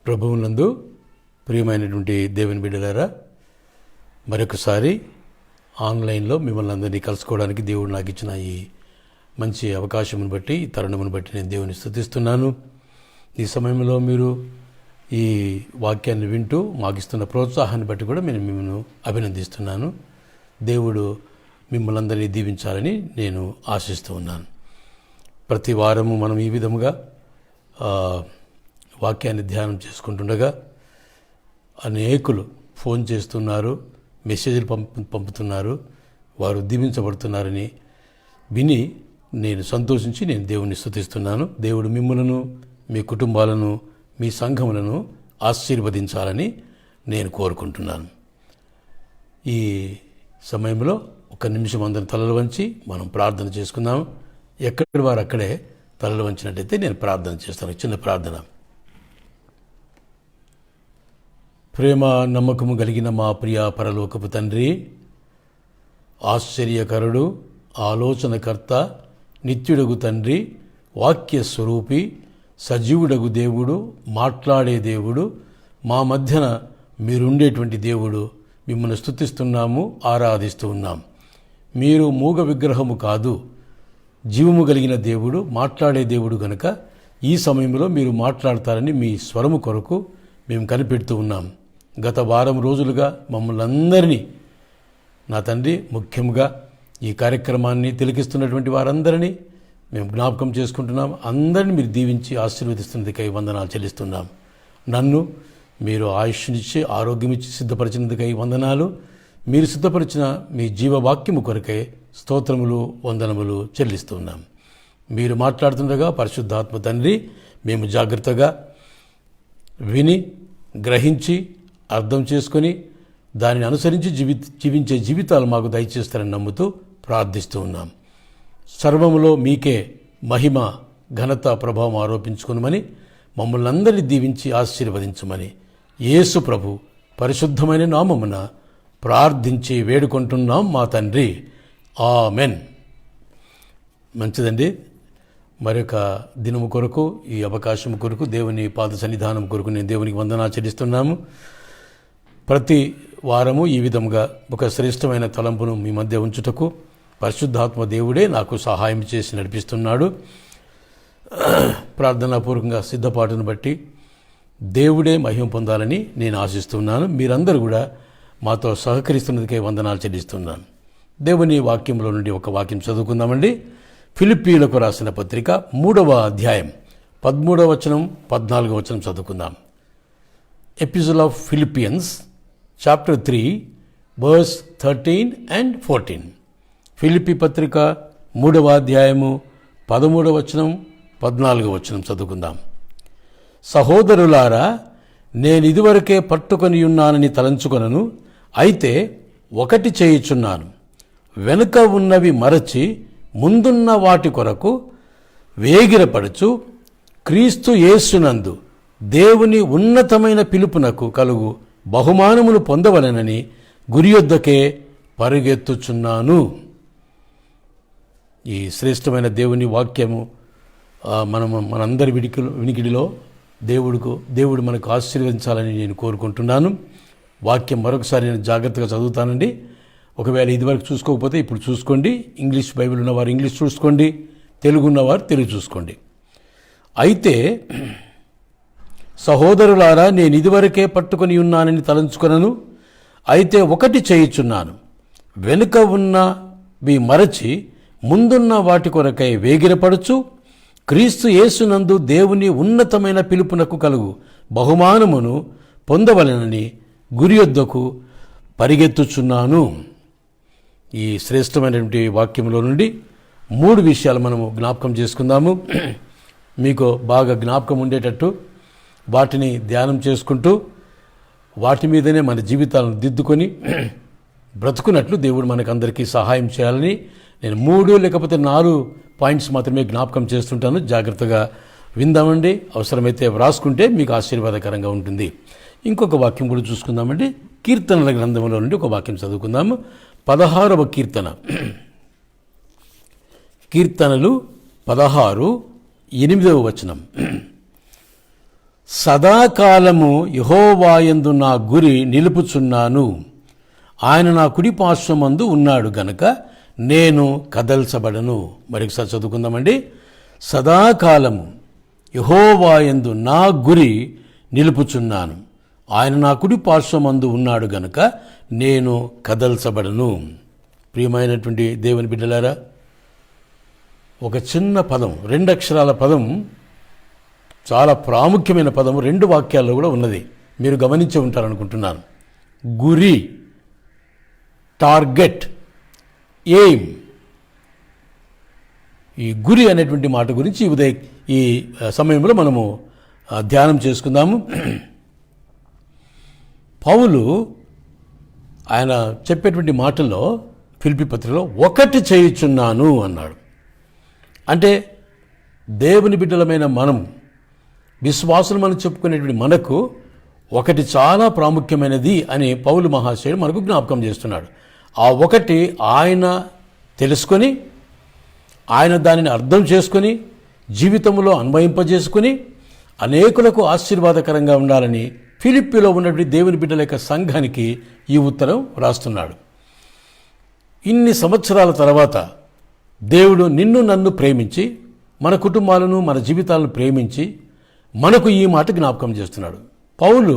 ప్రభువునందు ప్రియమైనటువంటి దేవుని బిడ్డలారా, మరొకసారి ఆన్లైన్లో మిమ్మల్ని అందరినీ కలుసుకోవడానికి దేవుడు నాకు ఇచ్చిన ఈ మంచి అవకాశమును బట్టి, ఈ తరుణమును బట్టి నేను దేవుని స్తుతిస్తున్నాను. ఈ సమయంలో మీరు ఈ వాక్యాన్ని వింటూ మాకిస్తున్న ప్రోత్సాహాన్ని బట్టి కూడా నేను మిమ్మల్ని అభినందిస్తున్నాను. దేవుడు మిమ్మల్ని అందరినీ దీవించాలని నేను ఆశిస్తూ ఉన్నాను. ప్రతి వారము మనం ఈ విధముగా వాక్యాన్ని ధ్యానం చేసుకుంటుండగా అనేకులు ఫోన్ చేస్తున్నారు, మెసేజ్లు పంపుతున్నారు, వారు దీవించబడుతున్నారని విని నేను సంతోషించి నేను దేవుని స్తుతిస్తున్నాను. దేవుడు మిమ్మలను, మీ కుటుంబాలను, మీ సంఘములను ఆశీర్వదించాలని నేను కోరుకుంటున్నాను. ఈ సమయంలో ఒక నిమిషం అందరం తలలు వంచి మనం ప్రార్థన చేసుకుందాం. ఎక్కడి వారు అక్కడే తలలు వంచినట్టయితే నేను ప్రార్థన చేస్తాను. చిన్న ప్రార్థన. ప్రేమ నమ్మకము కలిగిన మా ప్రియ పరలోకపు తండ్రి, ఆశ్చర్యకరుడు, ఆలోచనకర్త, నిత్యుడగు తండ్రి, వాక్య స్వరూపి, సజీవుడగు దేవుడు, మాట్లాడే దేవుడు, మా మధ్యన మీరుండేటువంటి దేవుడు, మిమ్మల్ని స్తుతిస్తున్నాము, ఆరాధిస్తూ ఉన్నాం. మీరు మూగ విగ్రహము కాదు, జీవము కలిగిన దేవుడు, మాట్లాడే దేవుడు గనుక ఈ సమయంలో మీరు మాట్లాడతారని మీ స్వరము కొరకు మేము కనిపెడుతూ ఉన్నాం. గత వారం రోజులుగా మమ్మల్ని అందరినీ, నా తండ్రి, ముఖ్యంగా ఈ కార్యక్రమాన్ని తిలకిస్తున్నటువంటి వారందరినీ మేము జ్ఞాపకం చేసుకుంటున్నాం. అందరినీ మీరు దీవించి ఆశీర్వదిస్తున్నందుకై వందనాలు చెల్లిస్తున్నాం. నన్ను మీరు ఆయుష్నిచ్చి ఆరోగ్యమిచ్చి సిద్ధపరిచినందుకై వందనాలు. మీరు సిద్ధపరిచిన మీ జీవవాక్యము కొరకై స్తోత్రములు, వందనములు చెల్లిస్తున్నాం. మీరు మాట్లాడుతుండగా పరిశుద్ధాత్మ తండ్రి మేము జాగ్రత్తగా విని, గ్రహించి, అర్థం చేసుకొని దానిని అనుసరించి జీవించే జీవితాలు మాకు దయచేస్తారని నమ్ముతూ ప్రార్థిస్తూ ఉన్నాం. సర్వములో మీకే మహిమ, ఘనత, ప్రభావం ఆరోపించుకునమని, మమ్మల్ని అందరినీ దీవించి ఆశీర్వదించమని యేసు ప్రభు పరిశుద్ధమైన నామమున ప్రార్థించి వేడుకుంటున్నాం మా తండ్రి. ఆమెన్. మంచిదండి. మరొక దినము కొరకు, ఈ అవకాశం కొరకు, దేవుని పాద సన్నిధానం కొరకు నేను దేవునికి వందనాలు చెల్లిస్తున్నాము. ప్రతి వారము ఈ విధంగా ఒక శ్రేష్టమైన తలంపును మీ మధ్య ఉంచుటకు పరిశుద్ధాత్మ దేవుడే నాకు సహాయం చేసి నడిపిస్తున్నాడు. ప్రార్థనాపూర్వకంగా సిద్ధపాటును బట్టి దేవుడే మహిమ పొందాలని నేను ఆశిస్తున్నాను. మీరందరూ కూడా మాతో సహకరిస్తున్నందుకే వందనాలు చెల్లిస్తున్నాను. దేవుని వాక్యంలో నుండి ఒక వాక్యం చదువుకుందామండి. ఫిలిప్పీయులకు రాసిన పత్రిక 3వ అధ్యాయం 13వ వచనం, 14వ వచనం చదువుకుందాం. Episode of Philippians chapter 3 verse 13 and 14. Philippi పత్రిక 3వ అధ్యాయము 13వ వచనం, 14వ వచనం చదువుకుందాం. సహోదరులారా, నేను ఇదివరకే పట్టుకొని ఉన్నానని తలంచుకొనను, అయితే ఒకటి చేయుచున్నాను, వెనుక ఉన్నవి మరచి ముందున్న వాటి కొరకు వేగిరపడుచు క్రీస్తు యేసునందు దేవుని ఉన్నతమైన పిలుపునకు కలుగు బహుమానమును పొందవలెనని గురియొద్దకే పరుగెత్తుచున్నాను. ఈ శ్రేష్టమైన దేవుని వాక్యము మనందరి వినికిడిలో దేవుడు మనకు ఆశీర్వదించాలని నేను కోరుకుంటున్నాను. వాక్యం మరొకసారి నేను జాగ్రత్తగా చదువుతానండి. ఒకవేళ ఇదివరకు చూసుకోకపోతే ఇప్పుడు చూసుకోండి. ఇంగ్లీష్ బైబిల్ ఉన్నవారు ఇంగ్లీష్ చూసుకోండి, తెలుగు ఉన్నవారు తెలుగు చూసుకోండి. అయితే సహోదరులారా, నేను ఇదివరకే పట్టుకొని ఉన్నానని తలంచుకొనను, అయితే ఒకటి చేయుచున్నాను, వెనుక ఉన్నవి మరచి ముందున్న వాటి కొరకై వేగిరపడుచు క్రీస్తు యేసునందు దేవుని ఉన్నతమైన పిలుపునకు కలుగు బహుమానమును పొందవలెనని గురియొద్దకు పరిగెత్తుచున్నాను. ఈ శ్రేష్టమైనటువంటి వాక్యంలో నుండి 3 విషయాలు మనము జ్ఞాపకం చేసుకుందాము. మీకు బాగా జ్ఞాపకం ఉండేటట్టు వాటిని ధ్యానం చేసుకుంటూ వాటి మీదనే మన జీవితాలను దిద్దుకొని బ్రతుకున్నట్లు దేవుడు మనకందరికీ సహాయం చేయాలని నేను 3 లేకపోతే 4 పాయింట్స్ మాత్రమే జ్ఞాపకం చేస్తుంటాను. జాగ్రత్తగా విందామండి. అవసరమైతే వ్రాసుకుంటే మీకు ఆశీర్వాదకరంగా ఉంటుంది. ఇంకొక వాక్యం కూడా చూసుకుందామండి. కీర్తనల గ్రంథంలో నుండి ఒక వాక్యం చదువుకుందాము. 16వ కీర్తన. కీర్తనలు 16, 8వ వచనం. సదాకాలము యెహోవాయందు నా గురి నిలుపుచున్నాను. ఆయన నా కుడి పార్శ్వమందు ఉన్నాడు గనుక నేను కదల్చబడను. మరొకసారి చదువుకుందామండి. సదాకాలము యెహోవాయందు నా గురి నిలుపుచున్నాను. ఆయన నా కుడి పార్శ్వమందు ఉన్నాడు గనుక నేను కదల్చబడను. ప్రియమైనటువంటి దేవుని బిడ్డలారా, ఒక చిన్న పదం, 2 అక్షరాల పదం, చాలా ప్రాముఖ్యమైన పదం 2 వాక్యాల్లో కూడా ఉన్నది. మీరు గమనించి ఉంటారనుకుంటున్నాను. గురి, టార్గెట్, ఎయిమ్. ఈ గురి అనేటువంటి మాట గురించి ఈ సమయంలో మనము ధ్యానం చేసుకుందాము. పౌలు ఆయన చెప్పేటువంటి మాటల్లో ఫిలిప్పీ పత్రికలో ఒకటి చేయుచున్నాను అన్నాడు. అంటే దేవుని బిడ్డలమైన మనం, విశ్వాసులు మనం చెప్పుకునేటువంటి మనకు ఒకటి చాలా ప్రాముఖ్యమైనది అని పౌలు మహాశయుడు మనకు జ్ఞాపకం చేస్తున్నాడు. ఆ ఒకటి ఆయన తెలుసుకొని, ఆయన దానిని అర్థం చేసుకొని, జీవితంలో అన్వయింపజేసుకుని అనేకులకు ఆశీర్వాదకరంగా ఉండాలని ఫిలిప్పీలో ఉన్నటువంటి దేవుని బిడ్డల యొక్క సంఘానికి ఈ ఉత్తరం రాస్తున్నాడు. ఇన్ని సంవత్సరాల తర్వాత దేవుడు నిన్ను నన్ను ప్రేమించి, మన కుటుంబాలను మన జీవితాలను ప్రేమించి మనకు ఈ మాట జ్ఞాపకం చేస్తున్నాడు. పౌలు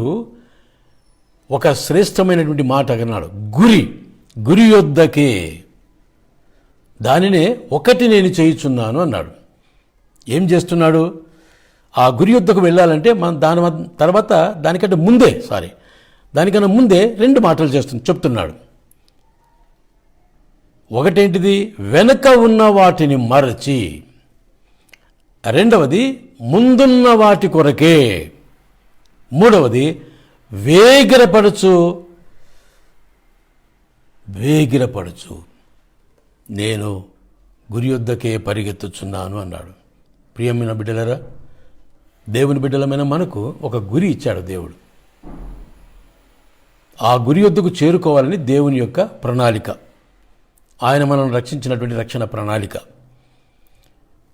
ఒక శ్రేష్టమైనటువంటి మాట అన్నాడు, గురి యొద్దకే, దానినే ఒకటి నేను చేయుచున్నాను అన్నాడు. ఏం చేస్తున్నాడు? ఆ గురి యొద్దకు వెళ్ళాలంటే మనం దానికన్నా ముందే 2 మాటలు చెప్తున్నాడు. ఒకటేంటిది? వెనక ఉన్న వాటిని మరచి. రెండవది ముందున్న వాటి కొరకే. మూడవది వేగిరపడుచు నేను గురి యొద్దకే పరిగెత్తుచున్నాను అన్నాడు. ప్రియమైన బిడ్డలరా, దేవుని బిడ్డలమైన మనకు ఒక గురి ఇచ్చాడు దేవుడు. ఆ గురి యొద్దకు చేరుకోవాలని దేవుని యొక్క ప్రణాళిక, ఆయన మనల్ని రక్షించినటువంటి రక్షణ ప్రణాళిక.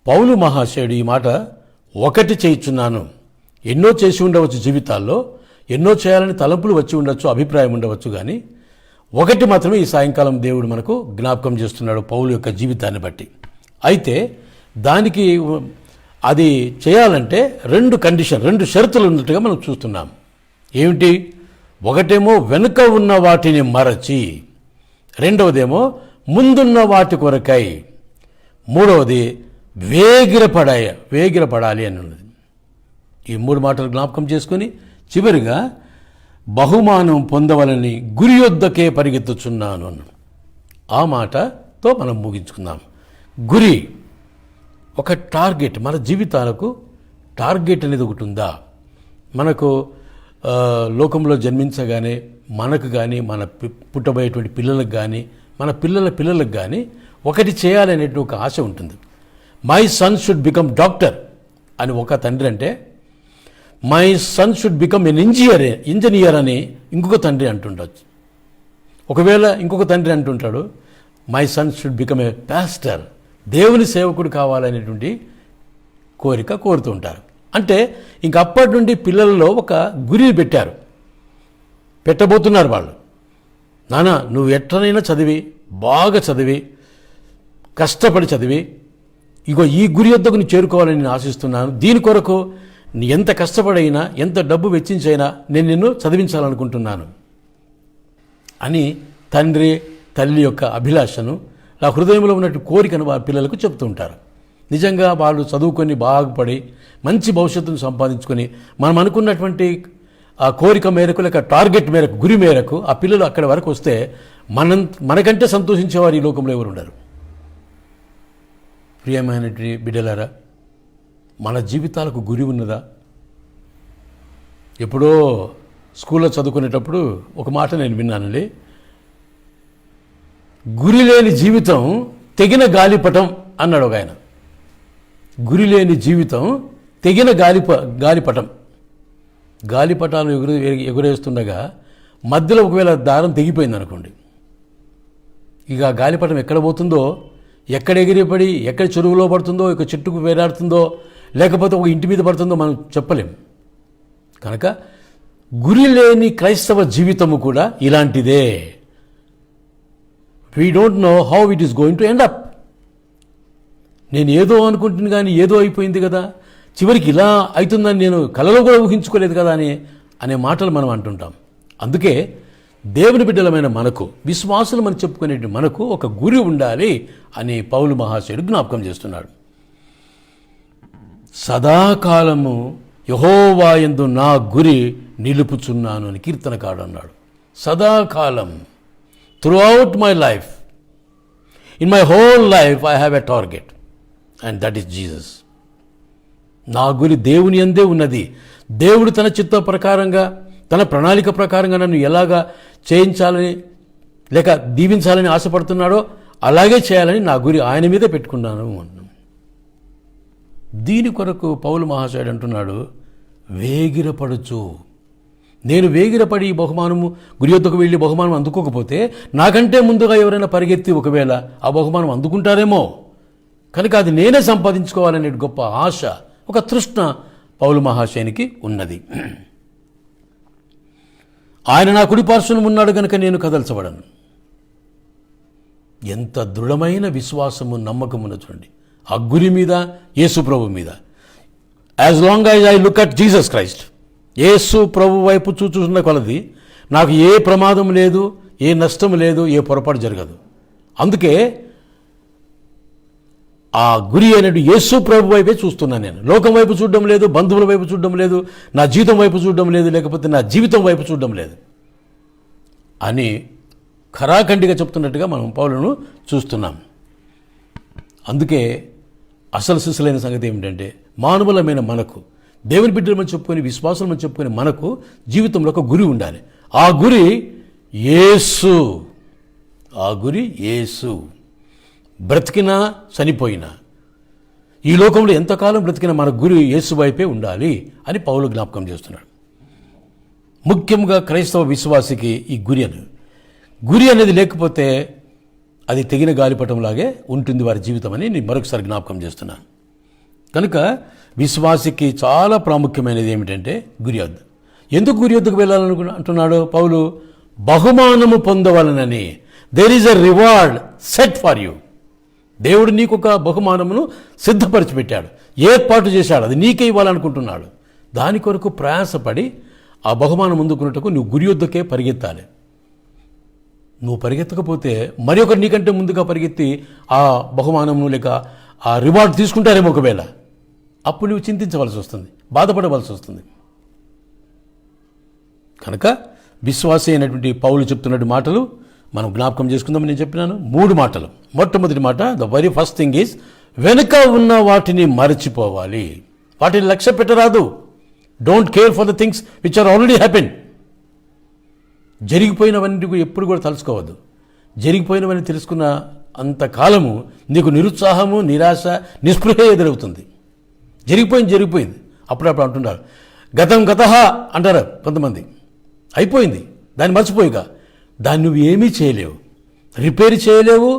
పౌలు మహాశయుడు ఈ మాట ఒకటి చేయుచున్నాను. ఎన్నో చేసి ఉండవచ్చు జీవితాల్లో, ఎన్నో చేయాలని తలంపులు వచ్చి ఉండొచ్చు, అభిప్రాయం ఉండవచ్చు, కానీ ఒకటి మాత్రమే ఈ సాయంకాలం దేవుడు మనకు జ్ఞాపకం చేస్తున్నాడు పౌలు యొక్క జీవితాన్ని బట్టి. అయితే దానికి అది చేయాలంటే 2 షరతులు ఉన్నట్టుగా మనం చూస్తున్నాం. ఏమిటి? ఒకటేమో వెనుక ఉన్న వాటిని మరచి, రెండవదేమో ముందున్న వాటి కొరకై, మూడవది వేగిరపడాలి అని ఉన్నది. ఈ 3 మాటలు జ్ఞాపకం చేసుకొని చివరిగా బహుమానం పొందవలని గురి యొద్దకే పరిగెత్తుచున్నాను అన్నాడు. ఆ మాటతో మనం ముగించుకుందాం. గురి, ఒక టార్గెట్. మన జీవితాలకు టార్గెట్ అనేది ఒకటి ఉందా? మనకు లోకంలో జన్మించగానే మనకు కానీ, మన పుట్టబోయేటువంటి పిల్లలకు కానీ, మన పిల్లలకు కానీ ఒకటి చేయాలనేటువంటి ఒక ఆశ ఉంటుంది. My son should become doctor అని ఒక తండ్రి అంటే, my son should become an engineer అని ఇంకొక తండ్రి అంటుండొచ్చు. ఒకవేళ ఇంకొక తండ్రి అంటుంటాడు, my son should become a pastor, దేవుని సేవకుడు కావాలనేటువంటి కోరిక కోరుతూ ఉంటారు. అంటే ఇంక అప్పటి నుండి పిల్లలలో ఒక గురి పెట్టబోతున్నారు వాళ్ళు. నాన్న, నువ్వు ఎట్లనైనా చదివి, బాగా చదివి, కష్టపడి చదివి, ఇగో ఈ గురి యొద్దకు నువ్వు చేరుకోవాలని నేను ఆశిస్తున్నాను. దీని కొరకు నీ ఎంత కష్టపడైనా, ఎంత డబ్బు వెచ్చించైనా నేను నిన్ను చదివించాలనుకుంటున్నాను అని తండ్రి తల్లి యొక్క అభిలాషను, నా హృదయంలో ఉన్నట్టు కోరికను వారి పిల్లలకు చెప్తూ ఉంటారు. నిజంగా వాళ్ళు చదువుకొని బాగుపడి మంచి భవిష్యత్తును సంపాదించుకొని మనం అనుకున్నటువంటి ఆ కోరిక మేరకు, లేక టార్గెట్ మేరకు, గురి మేరకు ఆ పిల్లలు అక్కడి వరకు వస్తే మనకంటే సంతోషించేవారు ఈ లోకంలో ఎవరు ఉండరు. ప్రియమైనటువంటి బిడ్డలారా, మన జీవితాలకు గురి ఉన్నదా? ఎప్పుడో స్కూల్లో చదువుకునేటప్పుడు ఒక మాట నేను విన్నానండి. గురి లేని జీవితం తెగిన గాలిపటం అన్నాడు ఒక ఆయన. గురి లేని జీవితం తెగిన గాలిపటం. గాలిపటాలు ఎగురేస్తుండగా మధ్యలో ఒకవేళ దారం తెగిపోయింది అనుకోండి, ఇక గాలిపటం ఎక్కడ పోతుందో, ఎక్కడ ఎగిరిపడి ఎక్కడ చెరువులో పడుతుందో, ఒక చెట్టుకు వేలాడుతుందో, లేకపోతే ఒక ఇంటి మీద పడుతుందో మనం చెప్పలేం. కనుక గురి లేని క్రైస్తవ జీవితము కూడా ఇలాంటిదే. We don't know how it is going to end up. నేను ఏదో అనుకుంటుంది కానీ ఏదో అయిపోయింది కదా, చివరికి ఇలా అవుతుందని నేను కలలో కూడా ఊహించుకోలేదు కదా అనే మాటలు మనం అంటుంటాం. అందుకే దేవుని బిడ్డలమైన మనకు, విశ్వాసులు మనం చెప్పుకునే మనకు ఒక గురి ఉండాలి అని పౌలు మహాశయుడు జ్ఞాపకం చేస్తున్నాడు. సదాకాలము యెహోవా యందు నా గురి నిలుపుచున్నాను అని కీర్తనకారుడు అన్నాడు. సదాకాలం, throughout my life, in my whole life I have a target and that is Jesus. నా గురి దేవుని యందే ఉన్నది. దేవుడు తన చిత్త ప్రకారంగా, తన ప్రణాళిక ప్రకారంగా నన్ను ఎలాగా చేయించాలని లేక దీవించాలని ఆశపడుతున్నాడో అలాగే చేయాలని నా గురి ఆయన మీదే పెట్టుకున్నాను. దీని కొరకు పౌలు మహాశయుడు అంటున్నాడు, వేగిరపడుచు. నేను వేగిరపడి ఈ బహుమానము గురి యొద్దకు వెళ్ళి బహుమానం అందుకోకపోతే నాకంటే ముందుగా ఎవరైనా పరిగెత్తి ఒకవేళ ఆ బహుమానం అందుకుంటారేమో, కనుక అది నేనే సంపాదించుకోవాలనే గొప్ప ఆశ, ఒక తృష్ణ పౌలు మహాశయునికి ఉన్నది. ఆయన నా కుడి పార్శ్వన ఉన్నాడు కనుక నేను కదల్చబడను. ఎంత దృఢమైన విశ్వాసము, నమ్మకమున చూడండి ఆ గురి మీద, యేసు ప్రభు మీద. As long as I look at Jesus Christ, Yesu ప్రభు వైపు చూచున్న కొలది నాకు ఏ ప్రమాదం లేదు, ఏ నష్టం లేదు, ఏ పొరపాటు జరగదు. అందుకే ఆ గురి అయినట్టు యేసు ప్రభు వైపే చూస్తున్నాను. నేను లోకం వైపు చూడడం లేదు, బంధువుల వైపు చూడడం లేదు, నా జీవితం వైపు చూడడం లేదు, లేకపోతే నా జీవితం వైపు చూడడం లేదు అని ఖరాఖండిగా చెప్తున్నట్టుగా మనం పౌలును చూస్తున్నాం. అందుకే అసలు సిసలైన సంగతి ఏమిటంటే, మానవులమైన మనకు, దేవుని బిడ్డలు చెప్పుకొని, విశ్వాసం చెప్పుకొని మనకు జీవితంలో ఒక గురి ఉండాలి. ఆ గురి యేసు. ఆ గురి యేసు. బ్రతికినా చనిపోయినా, ఈ లోకంలో ఎంతకాలం బ్రతికినా మన గురి యేసు వైపే ఉండాలి అని పౌలు జ్ఞాపకం చేస్తున్నాడు. ముఖ్యంగా క్రైస్తవ విశ్వాసికి ఈ గురి అనేది లేకపోతే అది తెగిన గాలిపటంలాగే ఉంటుంది వారి జీవితం అని నేను మరొకసారి జ్ఞాపకం చేస్తున్నాను. కనుక విశ్వాసికి చాలా ప్రాముఖ్యమైనది ఏమిటంటే గురి యొద్ద. ఎందుకు గురి యొద్దకు వెళ్ళాలని అంటున్నాడు పౌలు? బహుమానము పొందవలనని. There is a reward set for you. దేవుడు నీకు ఒక బహుమానమును సిద్ధపరిచి పెట్టాడు, ఏర్పాటు చేశాడు, అది నీకే ఇవ్వాలనుకుంటున్నాడు. దాని కొరకు ప్రయాసపడి ఆ బహుమానం అందుకున్నట్టుకు నువ్వు గురి యొద్దకే పరిగెత్తాలి. నువ్వు పరిగెత్తకపోతే మరి ఒకరు నీకంటే ముందుగా పరిగెత్తి ఆ బహుమానము లేక ఆ రివార్డ్ తీసుకుంటారేమో ఒకవేళ, అప్పుడు నువ్వు చింతించవలసి వస్తుంది, బాధపడవలసి వస్తుంది. కనుక విశ్వాసి అయినటువంటి పౌలు చెప్తున్నటువంటి మాటలు మనం జ్ఞాపకం చేసుకుందామని నేను చెప్పినాను. 3 మాటలు. మొట్టమొదటి మాట, the very first thing is, వెనుక ఉన్న వాటిని మరచిపోవాలి. వాటిని లక్ష్య పెట్టరాదు. Don't care for the things which are already happen. జరిగిపోయినవన్నీ ఎప్పుడు కూడా తలుచుకోవద్దు. జరిగిపోయినవన్నీ తెలుసుకున్న అంతకాలము నీకు నిరుత్సాహము, నిరాశ, నిస్పృహ ఎదురవుతుంది. జరిగిపోయింది. అప్పుడప్పుడు అంటున్నారు, గతం గతహ అంటారు కొంతమంది. అయిపోయింది, దాన్ని మర్చిపోయిగా. దాన్ని నువ్వు ఏమీ చేయలేవు, రిపేర్ చేయలేవు,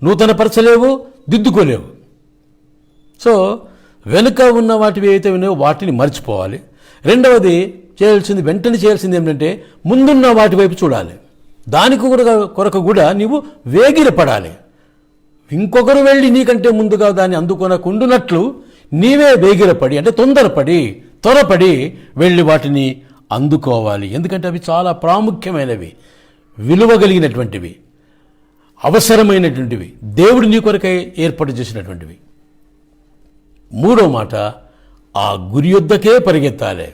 నూతనపరచలేవు, దిద్దుకోలేవు. సో వెనుక ఉన్న వాటివి ఏవైతే ఉన్నాయో వాటిని మర్చిపోవాలి. రెండవది వెంటనే చేయాల్సింది ఏమిటంటే, ముందున్న వాటి వైపు చూడాలి. దానికి కొరకు కూడా నీవు వేగిరపడాలి. ఇంకొకరు వెళ్ళి నీకంటే ముందుగా దాన్ని అందుకొనకుండునట్లు నీవే వేగిరపడి, అంటే త్వరపడి వెళ్ళి వాటిని అందుకోవాలి. ఎందుకంటే అవి చాలా ప్రాముఖ్యమైనవి, విలువ కలిగినటువంటివి, అవసరమైనటువంటివి, దేవుడు నీ కొరకై ఏర్పాటు చేసినటువంటివి. 3వ మాట, ఆ గురి యొద్దకే పరిగెత్తాలి.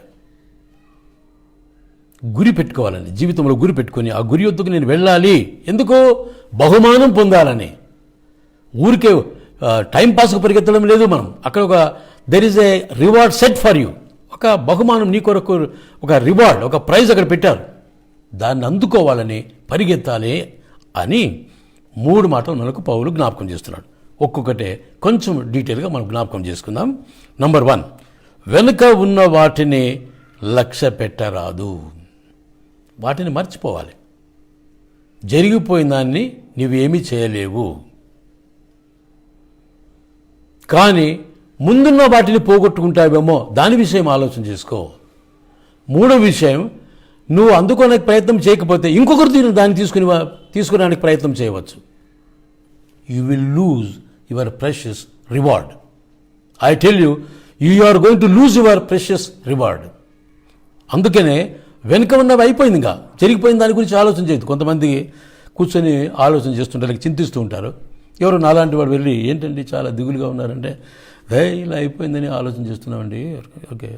గురి పెట్టుకోవాలని, జీవితంలో గురి పెట్టుకొని ఆ గురి యొద్దకు నేను వెళ్ళాలి. ఎందుకు? బహుమానం పొందాలని. ఊరికే టైంపాస్కు పరిగెత్తడం లేదు మనం. అక్కడ there is a reward set for you. ఒక బహుమానం నీ కొరకు, ఒక రివార్డ్, ఒక ప్రైజ్ అక్కడ పెట్టారు. దాన్ని అందుకోవాలని పరిగెత్తాలి అని 3 మాటలు మనకు పౌలు జ్ఞాపకం చేస్తున్నాడు. ఒక్కొక్కటే కొంచెం డీటెయిల్గా మనం జ్ఞాపకం చేసుకుందాం. నంబర్ 1, వెనుక ఉన్న వాటిని లక్ష్య పెట్టరాదు. వాటిని మర్చిపోవాలి. జరిగిపోయిన దాన్ని నువ్వేమీ చేయలేవు. కానీ ముందున్న వాటిని పోగొట్టుకుంటావేమో దాని విషయం ఆలోచన చేసుకో. మూడో విషయం, నువ్వు అందుకోడానికి ప్రయత్నం చేయకపోతే ఇంకొకరు దాన్ని తీసుకోవడానికి ప్రయత్నం చేయవచ్చు. You will lose your precious reward. I tell you, you are going to lose your precious reward. అందుకనే వెనుక ఉన్నవి అయిపోయింది, ఇంకా జరిగిపోయిన దాని గురించి ఆలోచన చేయదు. కొంతమంది కూర్చొని ఆలోచన చేస్తుంటారు, చింతిస్తూ ఉంటారు. ఎవరు నాలాంటి వాడు వెళ్ళి, ఏంటండి చాలా దిగులుగా ఉన్నారంటే, ఇలా అయిపోయిందని ఆలోచన చేస్తున్నామండి. ఓకే,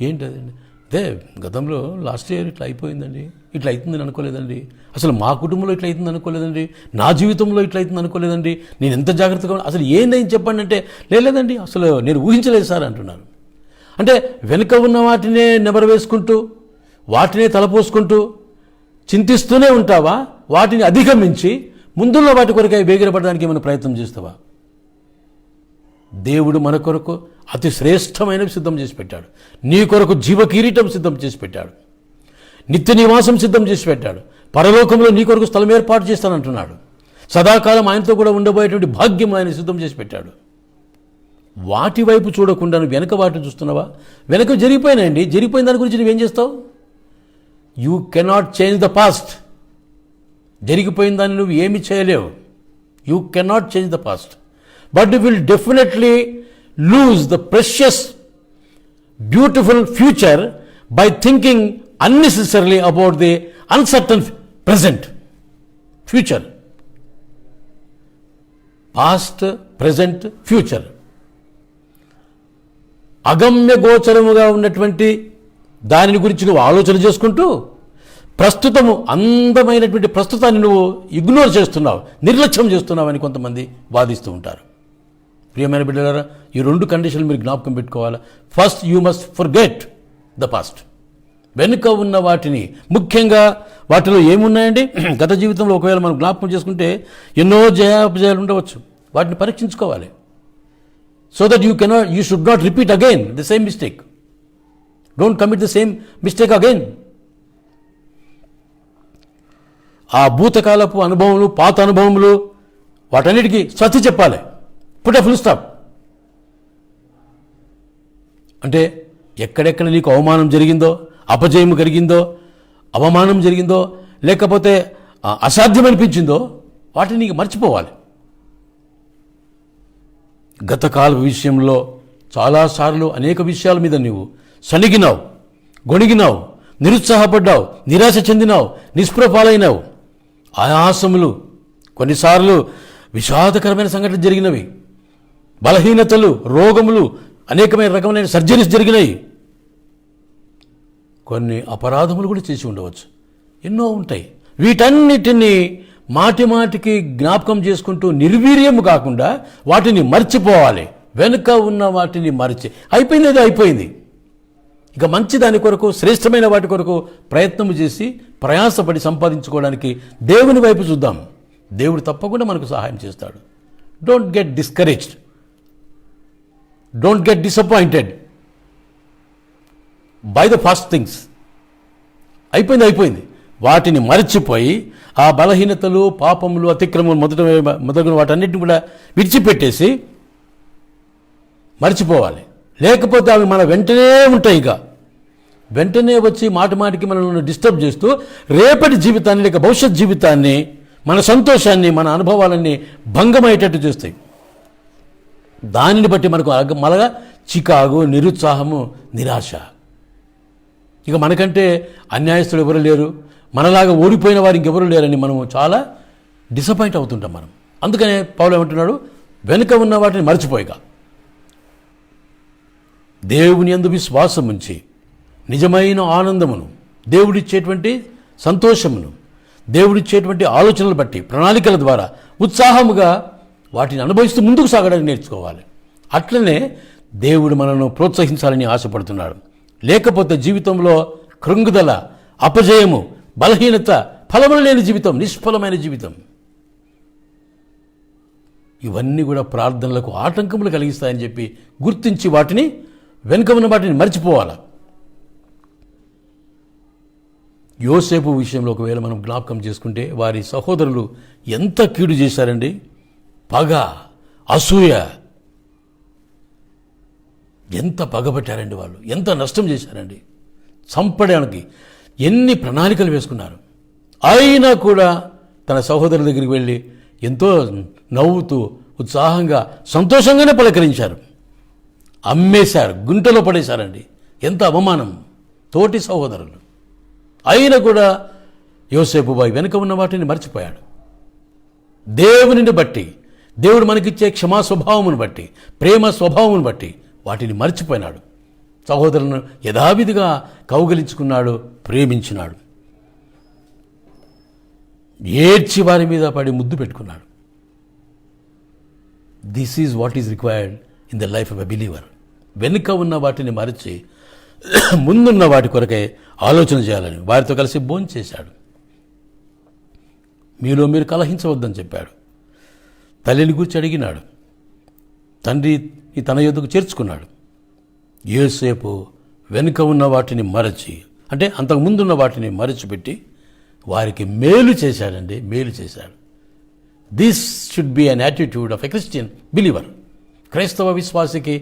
ఏంటి అదండి? గతంలో లాస్ట్ ఇయర్ ఇట్లా అయిపోయిందండి, ఇట్లా అవుతుందని అనుకోలేదండి, అసలు మా కుటుంబంలో ఇట్లా అవుతుంది అనుకోలేదండి, నా జీవితంలో ఇట్లా అవుతుంది అనుకోలేదండి, నేను ఎంత జాగ్రత్తగా అసలు ఏందని చెప్పండి అంటే, లేదండి అసలు నేను ఊహించలేదు సార్ అంటున్నారు. అంటే వెనుక ఉన్న వాటినే నెబరు వేసుకుంటూ, వాటినే తలపోసుకుంటూ చింతిస్తూనే ఉంటావా? వాటిని అధిగమించి ముందున్న వాటి కొరకై వేగిరపడడానికి ఏమైనా ప్రయత్నం చేస్తావా? దేవుడు మన కొరకు అతి శ్రేష్టమైనవి సిద్ధం చేసి పెట్టాడు. నీ కొరకు జీవ కిరీటం సిద్ధం చేసి పెట్టాడు. నిత్య నివాసం సిద్ధం చేసి పెట్టాడు. పరలోకంలో నీ కొరకు స్థలం ఏర్పాటు చేస్తానంటున్నాడు. సదాకాలం ఆయనతో కూడా ఉండబోయేటువంటి భాగ్యం ఆయన సిద్ధం చేసి పెట్టాడు. వాటి వైపు చూడకుండా నువ్వు వెనక వాటిని చూస్తున్నావా? వెనక జరిగిపోయినాయండి, జరిగిపోయిన దాని గురించి నువ్వేం చేస్తావు? You cannot change the past. జరిగిపోయిన దాన్ని నువ్వు ఏమి చేయలేవు. You cannot change the past, but you will definitely lose the precious beautiful future by thinking unnecessarily about the uncertain present future. Past, present, future. అగమ్య గోచరముగా ఉన్నటువంటి దానిని గురించి నువ్వు ఆలోచన చేసుకుంటూ ప్రస్తుతము అందమైనటువంటి ప్రస్తుతాన్ని నువ్వు ఇగ్నోర్ చేస్తున్నావు, నిర్లక్ష్యం చేస్తున్నావు అని కొంతమంది వాదిస్తూ ఉంటారు. ప్రియమైన బిడ్డలారా, ఈ రెండు కండిషన్లు మీరు జ్ఞాపకం పెట్టుకోవాలి. First, you must forget the past. వెనుక ఉన్న వాటిని, ముఖ్యంగా వాటిలో ఏమున్నాయండి? గత జీవితంలో ఒకవేళ మనం జ్ఞాపకం చేసుకుంటే ఎన్నో జయాపజయాలు ఉండవచ్చు. వాటిని పరీక్షించుకోవాలి. So that you should not repeat again the same mistake. Don't commit the same mistake again. ఆ భూతకాలపు అనుభవములు, పాత అనుభవములు, వాటన్నిటికీ స్వస్తి చెప్పాలి. Put a full stop. అంటే ఎక్కడెక్కడ నీకు అవమానం జరిగిందో, అపజయం కలిగిందో, అవమానం జరిగిందో, లేకపోతే అసాధ్యం అనిపించిందో వాటిని నీకు మర్చిపోవాలి. గతకాల విషయంలో చాలాసార్లు అనేక విషయాల మీద నీవు సణిగినావు, గొణిగినావు, నిరుత్సాహపడ్డావు, నిరాశ చెందినావు, నిస్పృహపాలైనావు. ఆయాసములు, కొన్నిసార్లు విషాదకరమైన సంఘటనలు జరిగినవి, బలహీనతలు, రోగములు, అనేకమైన రకమైన సర్జరీస్ జరిగినాయి. కొన్ని అపరాధములు కూడా చేసి ఉండవచ్చు, ఎన్నో ఉంటాయి. వీటన్నిటినీ మాటి మాటికి జ్ఞాపకం చేసుకుంటూ నిర్వీర్యము కాకుండా వాటిని మర్చిపోవాలి. వెనుక ఉన్న వాటిని మరిచి అయిపోయింది, అది అయిపోయింది. ఇక మంచి దాని కొరకు, శ్రేష్టమైన వాటి కొరకు ప్రయత్నం చేసి ప్రయాసపడి సంపాదించుకోవడానికి దేవుని వైపు చూద్దాం. దేవుడు తప్పకుండా మనకు సహాయం చేస్తాడు. Don't get discouraged, don't get disappointed by the fast things. అయిపోయింది. వాటిని మరచిపోయి ఆ బలహీనతలు, పాపములు, అతిక్రమములు మొదలైన వాటన్నిటిని కూడా విడిచిపెట్టేసి మర్చిపోవాలి. లేకపోతే అవి మన వెంటనే ఉంటాయి. ఇక వెంటనే వచ్చి మాటికి మనల్ని డిస్టర్బ్ చేస్తూ రేపటి జీవితాన్ని, లేక భవిష్యత్ జీవితాన్ని, మన సంతోషాన్ని, మన అనుభవాలన్నీ భంగమయ్యేటట్టు చేస్తాయి. దానిని బట్టి మనకు మలగా చికాకు, నిరుత్సాహము, నిరాశ. ఇక మనకంటే అన్యాయస్తులు ఎవరు లేరు, మనలాగా ఓడిపోయిన వారు ఇంకెవరు లేరని మనము చాలా డిసప్పాయింట్ అవుతుంటాం మనం. అందుకనే పౌలు ఏమంటున్నాడు? వెనుక ఉన్న వాటిని మర్చిపోయిక దేవుని యందు విశ్వాసం ఉంచి నిజమైన ఆనందమును, దేవుడిచ్చేటువంటి సంతోషమును, దేవుడిచ్చేటువంటి ఆలోచనలు బట్టి, ప్రణాళికల ద్వారా ఉత్సాహముగా వాటిని అనుభవిస్తూ ముందుకు సాగడానికి నేర్చుకోవాలి. అట్లనే దేవుడు మనల్ని ప్రోత్సహించాలని ఆశపడుతున్నాడు. లేకపోతే జీవితంలో కృంగుదల, అపజయము, బలహీనత, ఫలములు లేని జీవితం, నిష్ఫలమైన జీవితం, ఇవన్నీ కూడా ప్రార్థనలకు ఆటంకములు కలిగిస్తాయని చెప్పి గుర్తించి వాటిని, వెనుక ఉన్న వాటిని మర్చిపోవాలి. యోసేపు విషయంలో ఒకవేళ మనం జ్ఞాపకం చేసుకుంటే వారి సహోదరులు ఎంత కీడు చేశారండి. పగ, అసూయ, ఎంత పగబట్టారండి వాళ్ళు, ఎంత నష్టం చేశారండి. చంపడానికి ఎన్ని ప్రణాళికలు వేసుకున్నారు. అయినా కూడా తన సహోదరుల దగ్గరికి వెళ్ళి ఎంతో నవ్వుతూ ఉత్సాహంగా సంతోషంగానే పలకరించారు. అమ్మేశారు, గుంటలో పడేశారండి. ఎంత అవమానం తోటి సహోదరులు. అయినా కూడా యోసేపు బాయ్ వెనుక ఉన్న వాటిని మర్చిపోయాడు. దేవునిని బట్టి, దేవుడు మనకిచ్చే క్షమా స్వభావమును బట్టి, ప్రేమ స్వభావమును బట్టి వాటిని మర్చిపోయినాడు. సహోదరులను యథావిధిగా కౌగిలించుకున్నాడు, ప్రేమించినాడు. ఏడ్చి వారి మీద పడి ముద్దు పెట్టుకున్నాడు. This is what is required in the life of a believer. వెనుక ఉన్న వాటిని మరచి ముందున్న వాటి కొరకే ఆలోచన చేయాలని వారితో కలిసి భోంచేశాడు. మీలో మీరు కలహించవద్దని చెప్పాడు. తల్లిని గురించి అడిగినాడు. తండ్రి తన యొద్దకు చేర్చుకున్నాడు. యోసేపు వెనుక ఉన్న వాటిని మరచి, అంటే అంతకుముందున్న వాటిని మరచిపెట్టి వారికి మేలు చేశాడండి, మేలు చేశాడు. This should be an attitude of a Christian believer. క్రైస్తవ విశ్వాసికి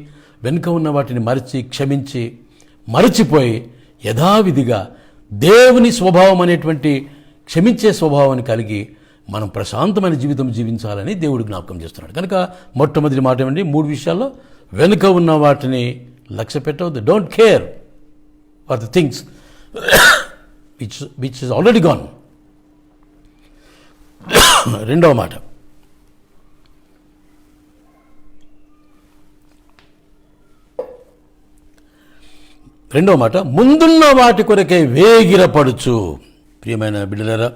వెనుక ఉన్న వాటిని మరచి, క్షమించి, మరచిపోయి యథావిధిగా దేవుని స్వభావం అనేటువంటి క్షమించే స్వభావాన్ని కలిగి మనం ప్రశాంతమైన జీవితం జీవించాలని దేవుడు జ్ఞాపకం చేస్తున్నాడు. కనుక మొట్టమొదటి మాట ఏమండి, 3 విషయాల్లో వెనుక ఉన్న వాటిని లక్ష్య పెట్టవద్దు. Don't care for the things which is already gone. రెండవ మాట, ముందున్న వాటి కొరకే వేగిరపడుచు. ప్రియమైన బిడ్డలారా,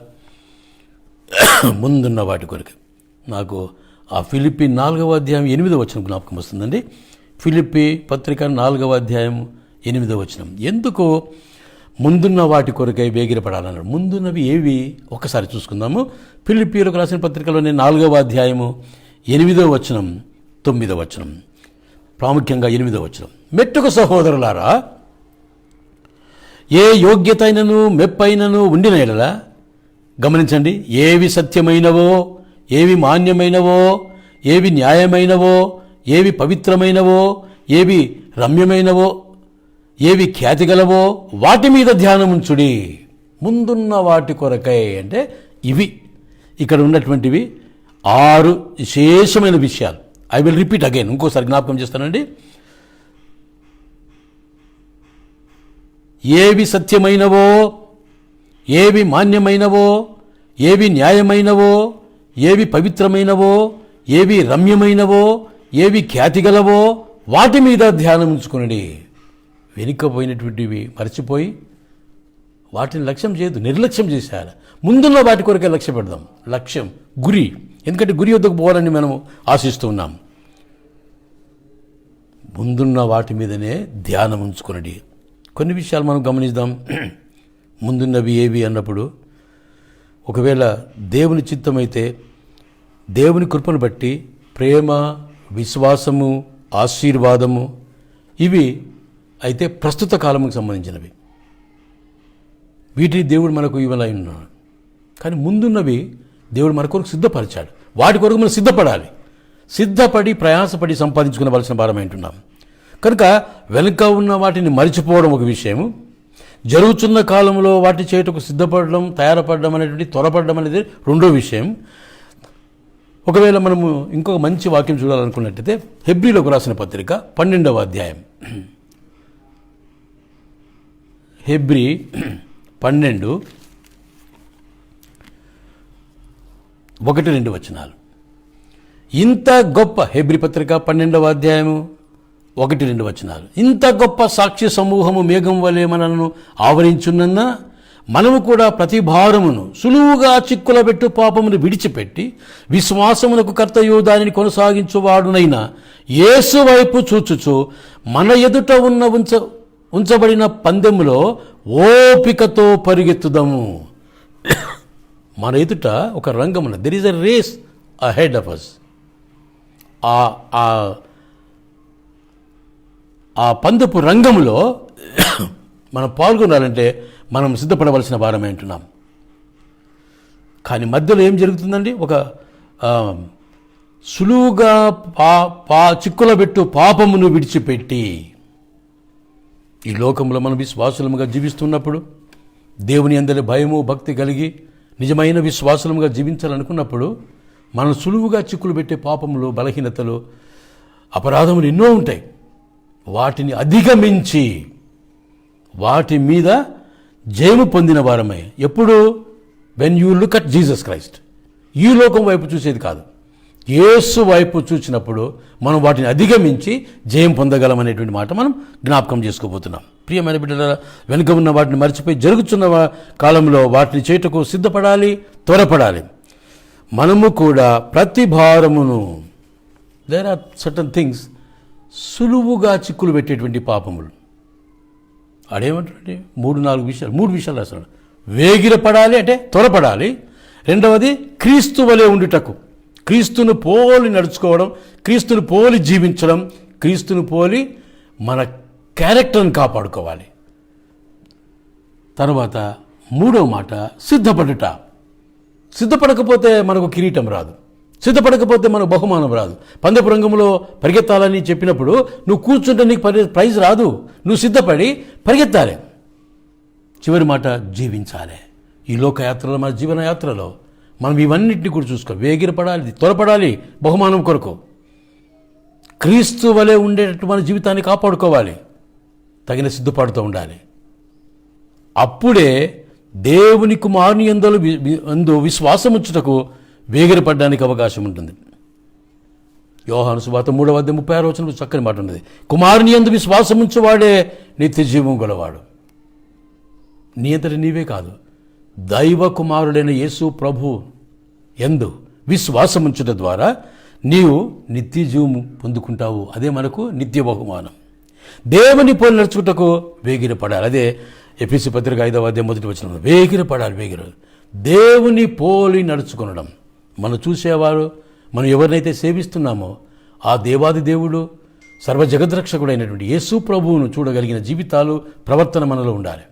ముందున్న వాటి కొరకే. నాకు ఆ ఫిలిప్పీ 4వ అధ్యాయం 8వ వచనం జ్ఞాపకం వస్తుందండి. ఫిలిప్పీ పత్రిక 4వ అధ్యాయం 8వ వచనం. ఎందుకు ముందున్న వాటి కొరకై వేగిరపడాలన్నాడు? ముందున్నవి ఏవి ఒకసారి చూసుకుందాము. ఫిలిప్పీలకు రాసిన పత్రికలోని 4వ అధ్యాయము 8వ వచనం, 9వ వచనం, ప్రాముఖ్యంగా 8వ వచనం. మెట్టుకు సహోదరులారా, ఏ యోగ్యత అయినను మెప్పైనను ఉండిన ఎడల, గమనించండి, ఏవి సత్యమైనవో, ఏవి మాన్యమైనవో, ఏవి న్యాయమైనవో, ఏవి పవిత్రమైనవో, ఏవి రమ్యమైనవో, ఏవి ఖ్యాతిగలవో వాటి మీద ధ్యానముంచుడి. ముందున్న వాటి కొరకై అంటే ఇవి ఇక్కడ ఉన్నటువంటివి 6 విశేషమైన విషయాలు. ఐ విల్ రిపీట్ అగైన్, ఇంకోసారి జ్ఞాపకం చేస్తానండి. ఏవి సత్యమైనవో, ఏవి మాన్యమైనవో, ఏవి న్యాయమైనవో, ఏవి పవిత్రమైనవో, ఏవి రమ్యమైనవో, ఏవి ఖ్యాతిగలవో వాటి మీద ధ్యానం ఉంచుకునండి. వెనుకపోయినటువంటివి మర్చిపోయి వాటిని లక్ష్యం చేయదు, నిర్లక్ష్యం చేసేయాలి. ముందున్న వాటి కొరకే లక్ష్య పెడదాం. లక్ష్యం, గురి. ఎందుకంటే గురి వద్దకు పోవాలని మనం ఆశిస్తూ ఉన్నాం. ముందున్న వాటి మీదనే ధ్యానం ఉంచుకునండి. కొన్ని విషయాలు మనం గమనిద్దాం. ముందున్నవి ఏవి అన్నప్పుడు, ఒకవేళ దేవుని చిత్తమైతే దేవుని కృపను బట్టి ప్రేమ, విశ్వాసము, ఆశీర్వాదము, ఇవి అయితే ప్రస్తుత కాలంకు సంబంధించినవి. వీటిని దేవుడు మనకు ఇవ్వాలని ఉన్నాడు. కానీ ముందున్నవి దేవుడు మన కొరకు సిద్ధపరిచాడు. వాటి కొరకు మనం సిద్ధపడాలి. సిద్ధపడి ప్రయాసపడి సంపాదించుకునవలసిన భారం అంటున్నాం. కనుక వెనుక ఉన్న వాటిని మరిచిపోవడం ఒక విషయము, జరుగుతున్న కాలంలో వాటి చేటుకు సిద్ధపడడం, తయారపడడం అనేటువంటి, త్వరపడడం అనేది రెండో విషయం. ఒకవేళ మనము ఇంకొక మంచి వాక్యం చూడాలనుకున్నట్టయితే హెబ్రీలకు రాసిన పత్రిక 12వ అధ్యాయం, హెబ్రీ 12, 1-2 వచనాలు. ఇంత గొప్ప, హెబ్రీ పత్రిక 12వ అధ్యాయము 1-2 వచనాలు. ఇంత గొప్ప సాక్ష్య సమూహము మేఘం వలె మనను ఆవరించున్న మనము కూడా ప్రతి భారమును సులువుగా చిక్కులబెట్టు పాపమును విడిచిపెట్టి విశ్వాసమునకు కర్తయు దానిని కొనసాగించువాడునైన యేసు వైపు చూచుచు మన ఎదుట ఉన్న ఉంచబడిన పందెములో ఓపికతో పరిగెత్తుదాము. మన ఎదుట ఒక రంగమున, there is a race ahead of us. ఆ పందెపు రంగంలో మనం పాల్గొనాలంటే మనం సిద్ధపడవలసిన వారమే అంటున్నాం. కానీ మధ్యలో ఏం జరుగుతుందండి? ఒక సులువుగా చిక్కుల పెట్టు పాపమును విడిచిపెట్టి, ఈ లోకంలో మనం విశ్వాసులముగా జీవిస్తున్నప్పుడు, దేవుని అందరి భయము భక్తి కలిగి నిజమైన విశ్వాసులముగా జీవించాలనుకున్నప్పుడు మనం సులువుగా చిక్కులు పెట్టే పాపములు, బలహీనతలు, అపరాధములు ఎన్నో ఉంటాయి. వాటిని అధిగమించి వాటి మీద జయము పొందిన వారమే. ఎప్పుడు? When you look at Jesus Christ. ఈ లోకం వైపు చూసేది కాదు, యేసు వైపు చూసినప్పుడు మనం వాటిని అధిగమించి జయం పొందగలమనేటువంటి మాట మనం జ్ఞాపకం చేసుకోబోతున్నాం. ప్రియమైన బిడ్డలారా, వెనుక ఉన్న వాటిని మర్చిపోయి జరుగుతున్న కాలంలో వాటిని చేయుటకు సిద్ధపడాలి, త్వరపడాలి. మనము కూడా ప్రతి భారమును, దేర్ ఆర్ సర్టన్ థింగ్స్, సులువుగా చిక్కులు పెట్టేటువంటి పాపములు. అదేమంటే 3 విషయాలు రాస్తాడు. వేగిరపడాలి అంటే త్వరపడాలి. రెండవది క్రీస్తు వలె ఉండుటకు, క్రీస్తును పోలి నడుచుకోవడం, క్రీస్తును పోలి జీవించడం, క్రీస్తును పోలి మన క్యారెక్టర్ని కాపాడుకోవాలి. తర్వాత 3వ మాట సిద్ధపడుట. సిద్ధపడకపోతే మనకు కిరీటం రాదు, సిద్ధపడకపోతే మనకు బహుమానం రాదు. పందెపు రంగంలో పరిగెత్తాలని చెప్పినప్పుడు నువ్వు కూర్చుంటే నీకు ప్రైజ్ రాదు, నువ్వు సిద్ధపడి పరిగెత్తాలి. చివరి మాట జీవించాలి. ఈ లోకయాత్రలో, మన జీవన యాత్రలో మనం ఇవన్నింటినీ కూడా చూసుకోవాలి. వేగిరపడాలి, త్వరపడాలి బహుమానం కొరకు. క్రీస్తు వలె ఉండేటట్టు మన జీవితాన్ని కాపాడుకోవాలి, తగిన సిద్ధపాటుతో ఉండాలి. అప్పుడే దేవుని కుమారుని యందు విశ్వాసముచ్చుటకు వేగిరపడడానికి అవకాశం ఉంటుంది. యోహాను సువార్త 3:36 చక్కని మాట ఉన్నది. కుమారుని యందు విశ్వాసముంచువాడే నిత్య జీవం గలవాడు. నీ అంతటి నీవే కాదు, దైవ కుమారుడైన యేసు ప్రభు యందు విశ్వాసముంచుట ద్వారా నీవు నిత్య జీవం పొందుకుంటావు. అదే మనకు నిత్య బహుమానం. దేవుని పోలి నడుచుకుంటకు వేగిరపడాలి. అదే ఎఫెసీ పత్రిక 5:1 వేగిరపడాలి. దేవుని పోలి నడుచుకొనడం. మనం చూసేవారు, మనం ఎవరినైతే సేవిస్తున్నామో ఆ దేవాది దేవుడు, సర్వ జగద్రక్షకుడైనటువంటి యేసు ప్రభువును చూడగలిగిన జీవితాలు, ప్రవర్తన మనలో ఉండాలి.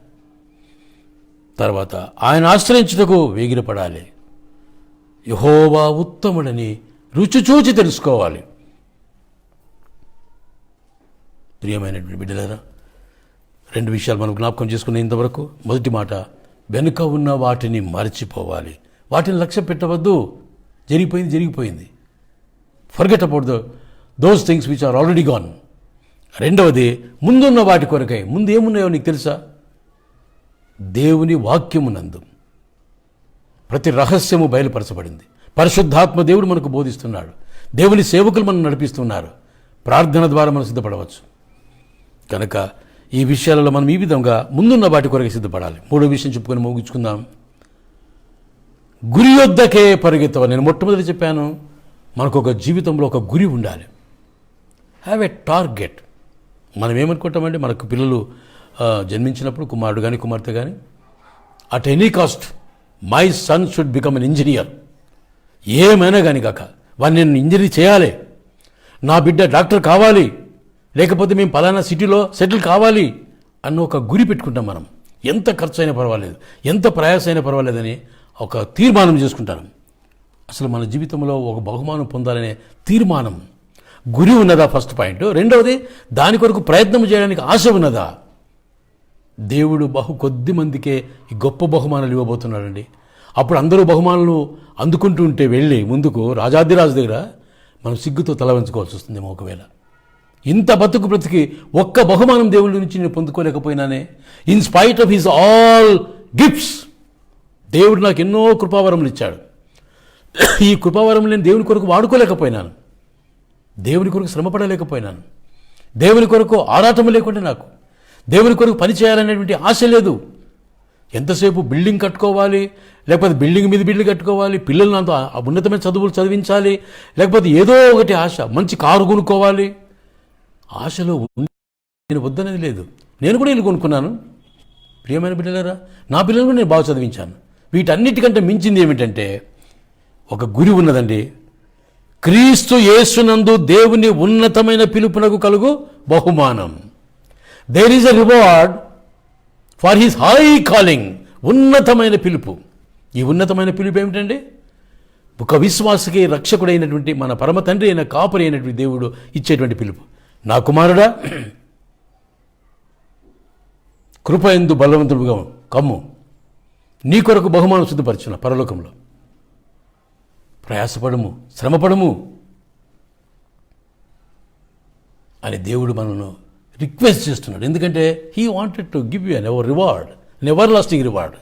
తర్వాత ఆయన ఆశ్రయించుటకు వేగిరపడాలి. యెహోవా ఉత్తముడని రుచి చూచి తెలుసుకోవాలి. ప్రియమైనటువంటి బిడ్డలారా, 2 విషయాలు మనం జ్ఞాపకం చేసుకునే ఇంతవరకు. మొదటి మాట, వెనుక ఉన్న వాటిని మర్చిపోవాలి. వాటిని లక్ష్య పెట్టవద్దు. జరిగిపోయింది. Forget about those things which are already gone. రెండవది, ముందున్న వాటి కొరకై. ముందు ఏమున్నాయో నీకు తెలుసా? దేవుని వాక్యమునందు ప్రతి రహస్యము బయలుపరచబడింది. పరిశుద్ధాత్మ దేవుడు మనకు బోధిస్తున్నాడు. దేవుని సేవకులు మనం నడిపిస్తున్నారు. ప్రార్థన ద్వారా మనం సిద్ధపడవచ్చు. కనుక ఈ విషయాలలో మనం ఈ విధంగా ముందున్న వాటి కొరకు సిద్ధపడాలి. 3వ విషయం చెప్పుకొని ముగించుకుందాం. గురి యొద్దకే పరిగెత్తవాలి. నేను మొట్టమొదటి చెప్పాను, మనకు ఒక జీవితంలో ఒక గురి ఉండాలి. Have a target. మనం ఏమనుకుంటామంటే, మనకు పిల్లలు జన్మించినప్పుడు, కుమారుడు కానీ కుమార్తె కానీ, at any cost my son should become an engineer. ఏమైనా కానీ కాక వాడిని నేను ఇంజనీర్ చేయాలి, నా బిడ్డ డాక్టర్ కావాలి, లేకపోతే మేము పలానా సిటీలో సెటిల్ కావాలి అన్న ఒక గురి పెట్టుకుంటాం. మనం ఎంత ఖర్చు అయినా పర్వాలేదు, ఎంత ప్రయాస అయినా పర్వాలేదని ఒక తీర్మానం చేసుకుంటాను. అసలు మన జీవితంలో ఒక బహుమానం పొందాలనే తీర్మానం, గురి ఉన్నదా? First point. రెండవది, దాని కొరకు ప్రయత్నం చేయడానికి ఆశ ఉన్నదా? దేవుడు కొద్ది మందికే ఈ గొప్ప బహుమానాలు ఇవ్వబోతున్నాడండి. అప్పుడు అందరూ బహుమానాలు అందుకుంటూ ఉంటే వెళ్ళి ముందుకు రాజాదిరాజు దగ్గర మనం సిగ్గుతో తల వంచుకోవాల్సి వస్తుందేమో. ఒకవేళ ఇంత బ్రతికి ఒక్క బహుమానం దేవుడి నుంచి నేను పొందుకోలేకపోయినానే, in spite of his all gifts. దేవుడు నాకు ఎన్నో కృపావరములు ఇచ్చాడు. ఈ కృపావరం నేను దేవుని కొరకు వాడుకోలేకపోయినాను, దేవుని కొరకు శ్రమపడలేకపోయినాను, దేవుని కొరకు ఆరాటం లేకుండా, నాకు దేవుని కొరకు పని చేయాలనేటువంటి ఆశ లేదు. ఎంతసేపు బిల్డింగ్ కట్టుకోవాలి, లేకపోతే బిల్డింగ్ మీద బిల్డింగ్ కట్టుకోవాలి, పిల్లల్ని అంత ఉన్నతమైన చదువులు చదివించాలి, లేకపోతే ఏదో ఒకటి ఆశ, మంచి కారు కొనుక్కోవాలి. ఆశలో నేను వద్దనేది లేదు. నేను కూడా ఇల్లు కొనుక్కున్నాను. ప్రియమైన బిడ్డలారా, నా పిల్లలు కూడా నేను బాగా చదివించాను. వీటన్నిటికంటే మించింది ఏమిటంటే ఒక గురి ఉన్నదండి. క్రీస్తు యేసునందు దేవుని ఉన్నతమైన పిలుపునకు కలుగు బహుమానం. There is a reward for his high calling. ఉన్నతమైన పిలుపు. ఈ ఉన్నతమైన పిలుపు ఏమిటండి? ఒక విశ్వాసకి రక్షకుడైనటువంటి మన పరమ తండ్రి అయిన కాపరి అయినటువంటి దేవుడు ఇచ్చేటువంటి పిలుపు. నా కుమారుడా, కృపయందు బలవంతుడుగా కమ్ము, నీ కొరకు బహుమానం సిద్ధపరచున పరలోకంలో. ప్రయాసపడము, శ్రమపడము అని దేవుడు మనను రిక్వెస్ట్ చేస్తున్నాడు. ఎందుకంటే he wanted to give you an ever reward, an ever lasting reward.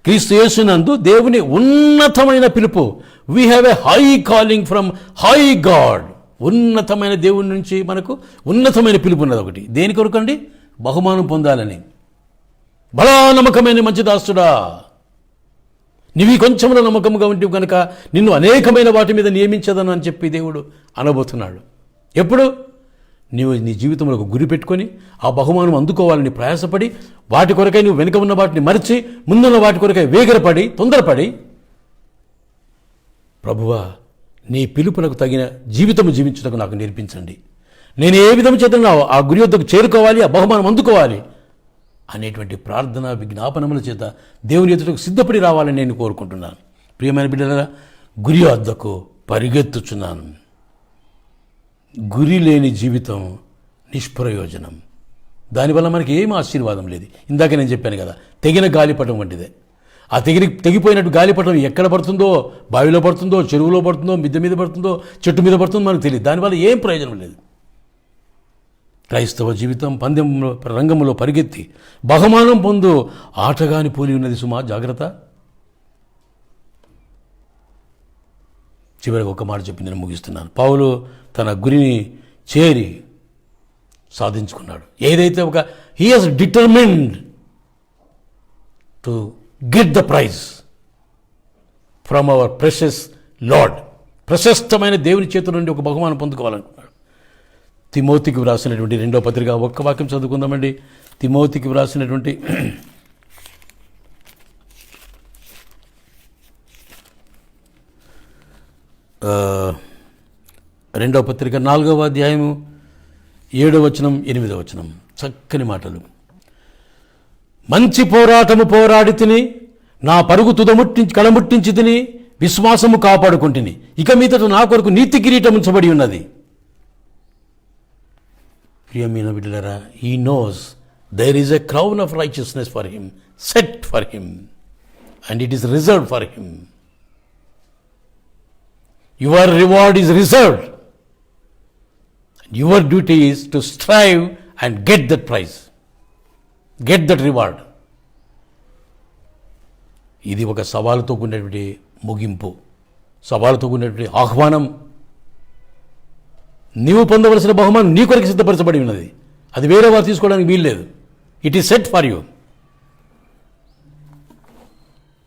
క్రీస్తు యేసునందు దేవుని ఉన్నతమైన పిలుపు. We have a high calling from high God. ఉన్నతమైన దేవుని నుంచి మనకు ఉన్నతమైన పిలుపు ఉన్నది ఒకటి. దేని కొరకు అండి? బహుమానం పొందాలని. బలా నమ్మకమైన మంచి దాసుడా, నీవి కొంచెంలో నమ్మకంగా ఉంటే కనుక నిన్ను అనేకమైన వాటి మీద నియమించదను అని చెప్పి దేవుడు అనబోతున్నాడు. ఎప్పుడు? నీవు నీ జీవితంలో ఒక గురి పెట్టుకొని ఆ బహుమానం అందుకోవాలని ప్రయాసపడి వాటి కొరకై నువ్వు వెనుక ఉన్న వాటిని మరిచి ముందున్న వాటి కొరకై వేగరపడి తొందరపడి, ప్రభువా నీ పిలుపునకు తగిన జీవితము జీవించుటకు నాకు నేర్పించండి, నేను ఏ విధం చేతనా ఆ గురి వద్దకు చేరుకోవాలి, ఆ బహుమానం అందుకోవాలి అనేటువంటి ప్రార్థన విజ్ఞాపనముల చేత దేవుని ఎదుటకు సిద్ధపడి రావాలని నేను కోరుకుంటున్నాను. ప్రియమైన బిడ్డలారా, గురి వద్దకు పరిగెత్తుచున్నాను. గురి లేని జీవితం నిష్ప్రయోజనం. దానివల్ల మనకి ఏం ఆశీర్వాదం లేదు. ఇందాక నేను చెప్పాను కదా, తెగిన గాలిపటం వంటిదే. ఆ తెగిపోయినట్టు గాలిపటం ఎక్కడ పడుతుందో, బావిలో పడుతుందో, చెరువులో పడుతుందో, మిద్దె మీద పడుతుందో, చెట్టు మీద పడుతుందో మనకు తెలియదు. దానివల్ల ఏం ప్రయోజనం లేదు. క్రైస్తవ జీవితం పందెంలో రంగంలో పరిగెత్తి బహుమానం పొందు ఆటగాని పోలి ఉన్నది సుమా, జాగ్రత్త. చివరికి ఒక మాట చెప్పి నేను ముగిస్తున్నాను. పౌలు తన గురిని చేరి సాధించుకున్నాడు. ఏదైతే he has determined to get the prize from our precious lord. ప్రశస్తమైన దేవుని చేతుల నుండి ఒక బహుమానం పొందుకోవాలనుకున్నాడు. తిమోతికి వ్రాసినటువంటి 2వ పత్రిక ఒక్క వాక్యం చదువుకుందామండి. తిమోతికి వ్రాసినటువంటి 2వ పత్రిక 4వ అధ్యాయము 7వ వచనం 8వ వచనం. చక్కని మాటలు. మంచి పోరాటము పోరాడి తిని, నా పరుగు కళముట్టించి తిని, విశ్వాసము కాపాడుకుంటుని, ఇక మీదట నా కొరకు నీతి కిరీటం ఉంచబడి ఉన్నది. ప్రియమైన బిడ్డలారా, he knows there is a crown of righteousness for him, set for him, and it is reserved for him. Your reward is reserved. Your duty is to strive and get that prize, get that reward. ఇది ఒక సవాలుతో కూడినటువంటి ముగింపు, సవాలుతో కూడినటువంటి ఆహ్వానం. నీవు పొందవలసిన బహుమానం నీ కొరకు సిద్ధపరచబడి ఉన్నది. అది వేరే వారు తీసుకోవడానికి వీల్లేదు. It is set for you.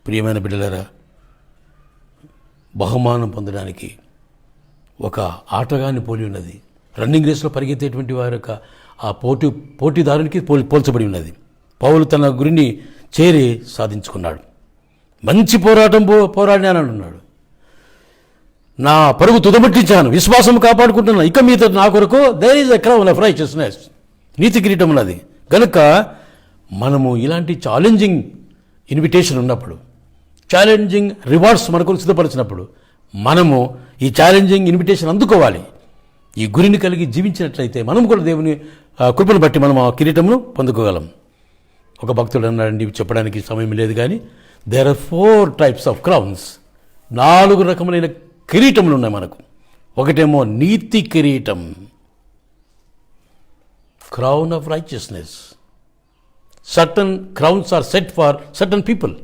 ప్రియమైన బిడ్డలారా, బహుమానం పొందడానికి ఒక ఆటగాన్ని పోలి ఉన్నది. రన్నింగ్ రేస్లో పరిగెత్తేటువంటి వారి యొక్క ఆ పోటీదారునికి పోల్చబడి ఉన్నది. పౌలు తన గురిని చేరి సాధించుకున్నాడు. మంచి పోరాటం పోరాడినానన్నాడు. నా పరుగు తుదముట్టించాను, విశ్వాసం కాపాడుకుంటున్నాను, ఇక మీతో నా కొరకు there is a crown of righteousness, నీతి కిరీటం ఉన్నది. కనుక మనము ఇలాంటి ఛాలెంజింగ్ ఇన్విటేషన్ ఉన్నప్పుడు, ఛాలెంజింగ్ రివార్డ్స్ మనకు సిద్ధపరిచినప్పుడు మనము ఈ ఛాలెంజింగ్ ఇన్విటేషన్ అందుకోవాలి. ఈ గురిని కలిగి జీవించినట్లయితే మనం కూడా దేవుని కృపను బట్టి మనం ఆ కిరీటమును పొందుకోగలం. ఒక భక్తుడు అన్నాడండి, చెప్పడానికి సమయం లేదు కానీ, there are 4 types of crowns. 4 రకములైన కిరీటములు ఉన్నాయి మనకు. ఒకటేమో నీతి కిరీటం, crown of righteousness. Certain crowns are set for certain people.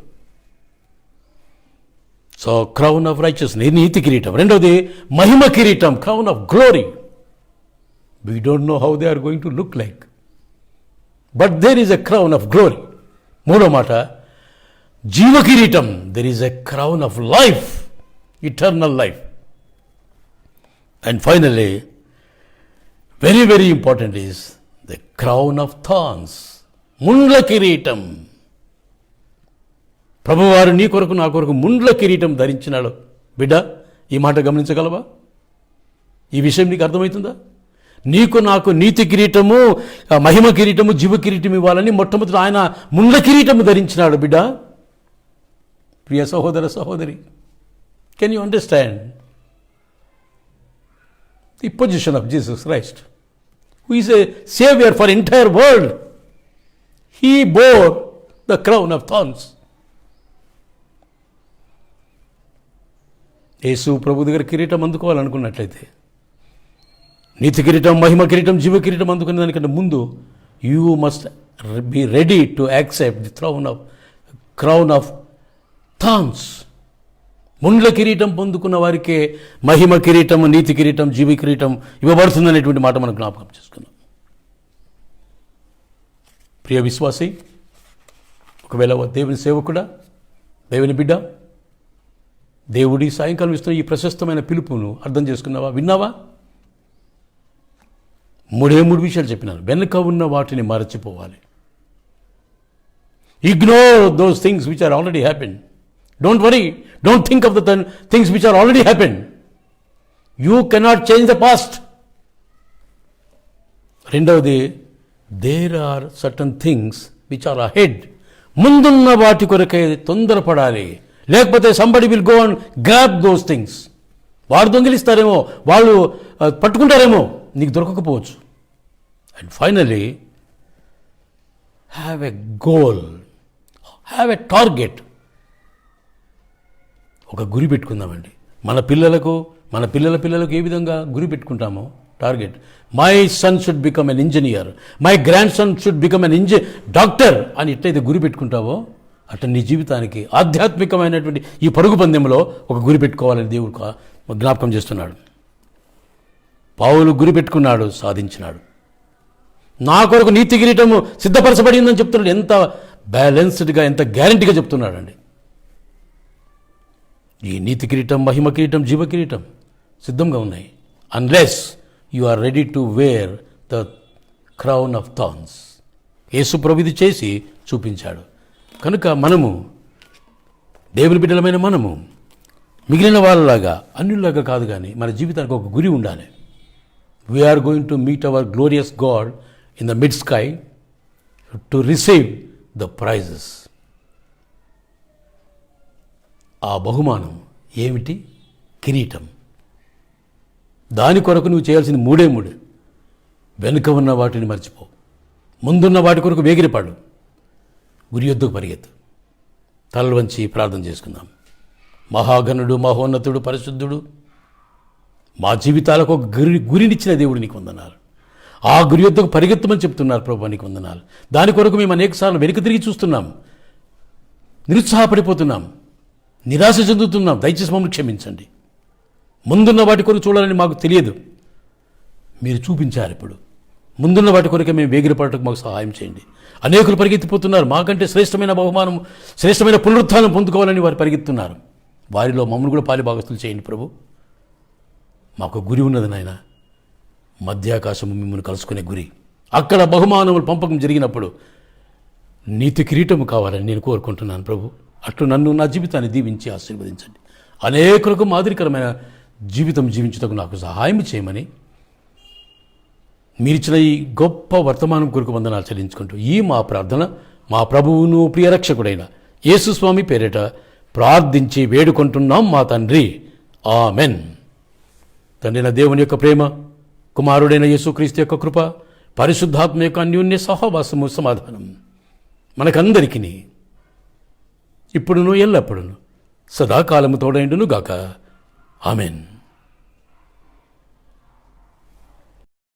So crown of righteousness, నీతి కిరీటం. రెండవది మహిమ కిరీటం, crown of glory. We don't know how they are going to look like, but there is a crown of glory. మూడో మాట జీవ కిరీటం, there is a crown of life, eternal life. And finally, very very important is the crown of thorns, ముండ్ల కిరీటం. ప్రభువారు నీ కొరకు నా కొరకు ముండ్ల కిరీటం ధరించినాడు. బిడ్డ, ఈ మాట గమనించగలవా? ఈ విషయం నీకు అర్థమవుతుందా? నీకు నాకు నీతి కిరీటము, మహిమ కిరీటము, జీవ కిరీటం ఇవ్వాలని మొట్టమొదటి ఆయన ముండ్ల కిరీటము ధరించినాడు. బిడ్డ, ప్రియ సహోదర సహోదరి, can you understand the position of Jesus Christ, who is a savior for entire world? He bore the crown of thorns. Yesu ప్రభు దగ్గర కిరీటం అందుకోవాలనుకున్నట్లయితే, నీతి కిరీటం, మహిమ కిరీటం, జీవ కిరీటం అందుకునే దానికంటే ముందు you must be ready to accept the crown of thorns. ముండ్ల కిరీటం పొందుకున్న వారికే మహిమ కిరీటం, నీతి కిరీటం, జీవ కిరీటం ఇవ్వబడుతుందనేటువంటి మాట మనం జ్ఞాపకం చేసుకున్నాం. ప్రియ విశ్వాసి, ఒకవేళ దేవుని సేవకుడా, దేవుని బిడ్డ, దేవుడి సాయంకాలం ఇస్తున్న ఈ ప్రశస్తమైన పిలుపును అర్థం చేసుకున్నావా, విన్నావా? మూడు విషయాలు చెప్పినాను. వెనుక ఉన్న వాటిని మరచిపోవాలి. Ignore those things which are already happen. Don't worry, don't think of the things which are already happen. You cannot change the past. రెండవది, there are certain things which are ahead. ముందున్న వాటి కొరకే తొందరపడాలి, లేకపోతే somebody will go and grab those things. వాడు దొంగిలిస్తారేమో, వాళ్ళు పట్టుకుంటారేమో, నీకు దొరకకపోవచ్చు. And finally, have a goal, have a target. ఒక గురి పెట్టుకుందామండి. మన పిల్లలకు ఏ విధంగా గురి పెట్టుకుంటామో, target. My son should become an engineer, my grandson should become an doctor అని ఎట్లయితే గురి పెట్టుకుంటావో, అట్లా నీ జీవితానికి ఆధ్యాత్మికమైనటువంటి ఈ పరుగు పందెంలో ఒక గురి పెట్టుకోవాలని దేవుడు జ్ఞాపకం చేస్తున్నాడు. పౌలు గురి పెట్టుకున్నాడు, సాధించినాడు. నా కొరకు నీతి కిరీటము సిద్ధపరచబడిందని చెప్తున్నాడు. ఎంత బ్యాలెన్స్డ్గా, ఎంత గ్యారంటీగా చెప్తున్నాడండి. ఈ నీతి కిరీటం, మహిమ కిరీటం, జీవ కిరీటం సిద్ధంగా ఉన్నాయి. Unless you are ready to wear the crown of thorns. Yesu ప్రభు ఇది చేసి చూపించాడు. కనుక మనము, దేవుని బిడ్డలమైన మనము, మిగిలిన వాళ్ళలాగా అన్యుల్లాగా కాదు, కానీ మన జీవితానికి ఒక గురి ఉండాలి. We are going to meet our glorious God in the mid sky to receive the prizes. ఆ బహుమానం ఏమిటి? కిరీటం. దాని కొరకు నువ్వు చేయాల్సింది మూడే. వెనుక ఉన్న వాటిని మర్చిపో, ముందున్న వాటి కొరకు వేగిరపడు, గురి యొద్దకు పరిగెత్తు. తలలు వంచి ప్రార్థన చేసుకుందాం. మహాగణుడు, మహోన్నతుడు, పరిశుద్ధుడు, మా జీవితాలకు ఒక గురినిచ్చిన దేవుడు నీకు వందనాలు. ఆ గురి యొద్దకు పరిగెత్తమని చెప్తున్నారు ప్రభు, నీకు వందనాలు. దాని కొరకు మేము అనేకసార్లు వెనుక తిరిగి చూస్తున్నాం, నిరుత్సాహపడిపోతున్నాం, నిరాశ చెందుతున్నాం. దయచేసి మమ్మల్ని క్షమించండి. ముందున్న వాటి కొరకు చూడాలని మాకు తెలియదు, మీరు చూపించారు. ఇప్పుడు ముందున్న వాటి కొరకే మేము వేగిరపడటకు మాకు సహాయం చేయండి. అనేకులు పరిగెత్తిపోతున్నారు, మాకంటే శ్రేష్టమైన బహుమానం, శ్రేష్టమైన పునరుత్థానం పొందుకోవాలని వారు పరిగెత్తున్నారు. వారిలో మమ్మల్ని కూడా పాలిభాగస్తులు చేయండి ప్రభు. మాకు గురి ఉన్నది నాయన, మధ్యాకాశము మిమ్మల్ని కలుసుకునే గురి. అక్కడ బహుమానములు పంపకం జరిగినప్పుడు నీతి కిరీటము కావాలని నేను కోరుకుంటున్నాను ప్రభు. అట్లు నన్ను, నా జీవితాన్ని దీవించి ఆశీర్వదించండి. అనేకులకు మాదిరికరమైన జీవితం జీవించుటకు నాకు సహాయం చేయమని మీరిచ్చిన ఈ గొప్ప వర్తమానం కొరకు వందనాలు చెల్లించుకుంటూ ఈ మా ప్రార్థన మా ప్రభువును ప్రియరక్షకుడైన యేసుస్వామి పేరిట ప్రార్థించి వేడుకుంటున్నాం మా తండ్రి. ఆమెన్. తండ్రి దేవుని యొక్క ప్రేమ, కుమారుడైన యేసుక్రీస్తు యొక్క కృప, పరిశుద్ధాత్మ యొక్క అన్యోన్య సహవాసము, సమాధానం మనకందరికీ ఇప్పుడును ఎల్లప్పుడును సదాకాలము తోడైండును గాక. ఆమెన్.